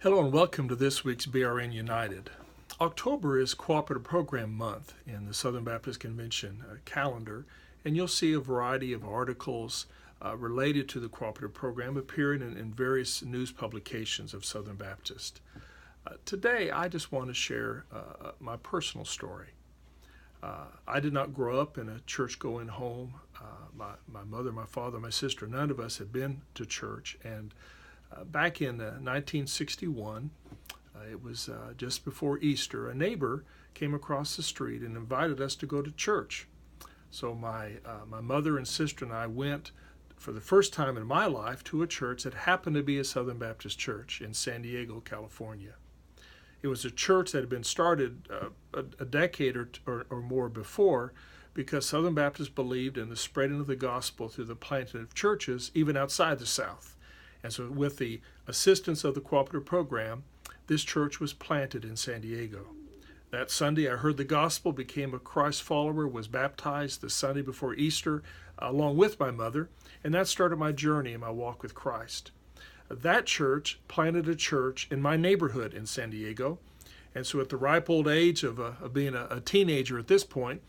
Hello and welcome to this week's BRN United. October is Cooperative Program Month in the Southern Baptist Convention calendar, and you'll see a variety of articles related to the Cooperative Program appearing in various news publications of Southern Baptist. Today, I just want to share my personal story. I did not grow up in a church-going home. My mother, my father, my sister, none of us had been to church, and back in 1961, it was just before Easter, a neighbor came across the street and invited us to go to church. So my mother and sister and I went for the first time in my life to a church that happened to be a Southern Baptist church in San Diego, California. It was a church that had been started a decade or more before, because Southern Baptists believed in the spreading of the gospel through the planting of churches even outside the South. And so with the assistance of the Cooperative Program, this church was planted in San Diego. That Sunday I heard the gospel, became a Christ follower, was baptized the Sunday before Easter along with my mother, and that started my journey in my walk with Christ. That church planted a church in my neighborhood in San Diego, and so at the ripe old age of being a teenager at this point,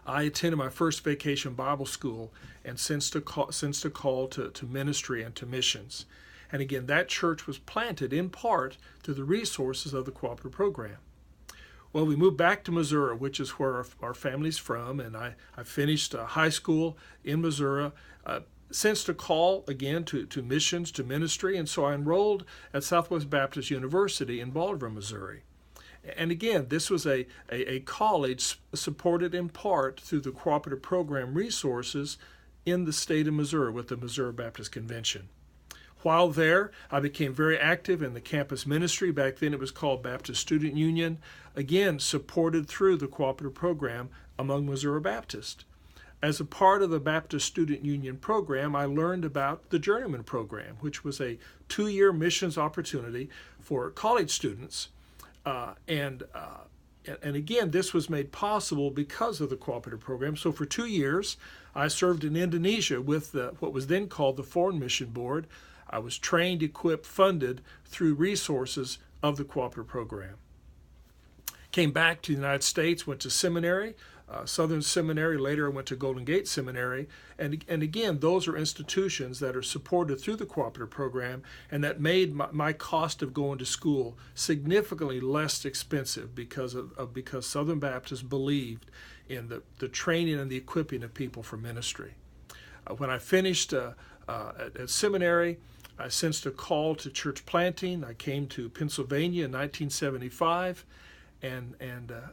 I attended my first vacation Bible school and sensed a call to ministry and to missions. And again, that church was planted in part through the resources of the Cooperative Program. Well, we moved back to Missouri, which is where our family's from, and I finished high school in Missouri, sensed a call again to missions, to ministry, and so I enrolled at Southwest Baptist University in Bolivar, Missouri. And again, this was a college supported in part through the Cooperative Program resources in the state of Missouri with the Missouri Baptist Convention. While there, I became very active in the campus ministry. Back then it was called Baptist Student Union, again supported through the Cooperative Program among Missouri Baptists. As a part of the Baptist Student Union program, I learned about the Journeyman Program, which was a 2-year missions opportunity for college students. And again, this was made possible because of the Cooperative Program. So for 2 years, I served in Indonesia with what was then called the Foreign Mission Board. I was trained, equipped, funded through resources of the Cooperative Program. Came back to the United States, went to seminary, Southern Seminary. Later I went to Golden Gate Seminary. And again, those are institutions that are supported through the Cooperative Program and that made my cost of going to school significantly less expensive because Southern Baptists believed in the training and the equipping of people for ministry. When I finished at seminary, I sensed a call to church planting. I came to Pennsylvania in 1975, and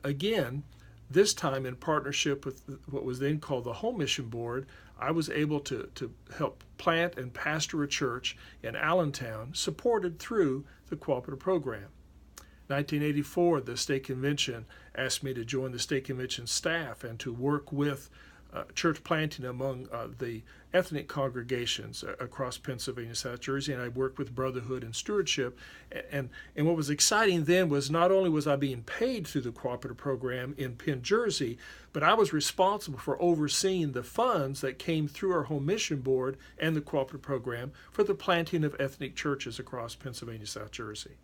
again, this time in partnership with what was then called the Home Mission Board, I was able to help plant and pastor a church in Allentown, supported through the Cooperative Program. 1984, the State Convention asked me to join the State Convention staff and to work with church planting among the ethnic congregations across Pennsylvania, South Jersey, and I worked with Brotherhood and Stewardship. And what was exciting then was not only was I being paid through the Cooperative Program in Penn, Jersey, but I was responsible for overseeing the funds that came through our Home Mission Board and the Cooperative Program for the planting of ethnic churches across Pennsylvania, South Jersey.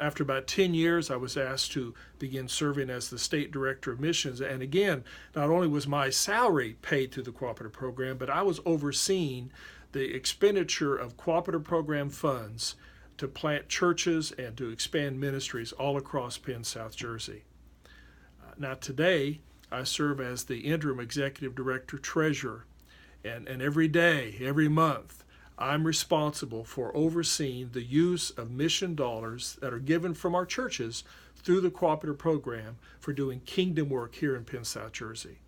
After about 10 years, I was asked to begin serving as the State Director of Missions. And again, not only was my salary paid through the Cooperative Program, but I was overseeing the expenditure of Cooperative Program funds to plant churches and to expand ministries all across Penn, South Jersey. Now today, I serve as the Interim Executive Director Treasurer. And every day, every month, I'm responsible for overseeing the use of mission dollars that are given from our churches through the Cooperative Program for doing kingdom work here in Penn, South Jersey.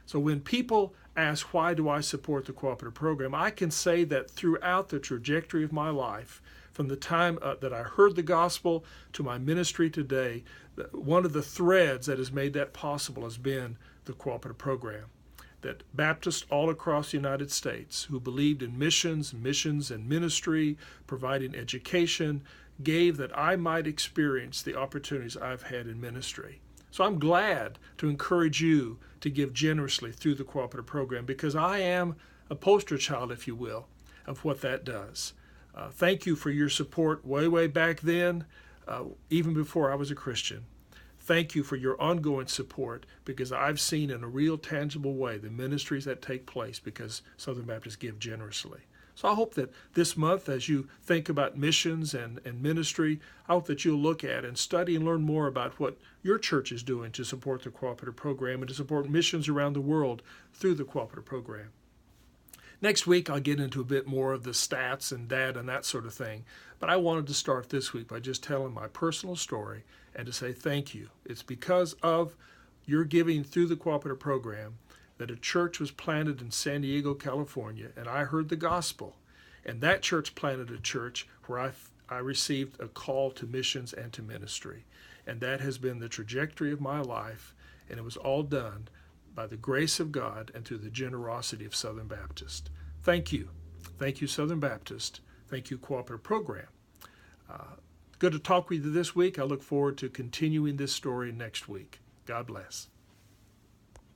So when people ask, why do I support the Cooperative Program, I can say that throughout the trajectory of my life, from the time that I heard the gospel to my ministry today, one of the threads that has made that possible has been the Cooperative Program. That Baptists all across the United States who believed in missions and ministry, providing education, gave that I might experience the opportunities I've had in ministry. So I'm glad to encourage you to give generously through the Cooperative Program, because I am a poster child, if you will, of what that does. Thank you for your support way back then, even before I was a Christian. Thank you for your ongoing support, because I've seen in a real tangible way the ministries that take place because Southern Baptists give generously. So I hope that this month, as you think about missions and ministry, I hope that you'll look at and study and learn more about what your church is doing to support the Cooperative Program and to support missions around the world through the Cooperative Program. Next week, I'll get into a bit more of the stats and data and that sort of thing. But I wanted to start this week by just telling my personal story and to say thank you. It's because of your giving through the Cooperative Program that a church was planted in San Diego, California, and I heard the gospel. And that church planted a church where I received a call to missions and to ministry. And that has been the trajectory of my life, and it was all done by the grace of God and through the generosity of Southern Baptist. Thank you. Thank you, Southern Baptist. Thank you, Cooperative Program. Good to talk with you this week. I look forward to continuing this story next week. God bless.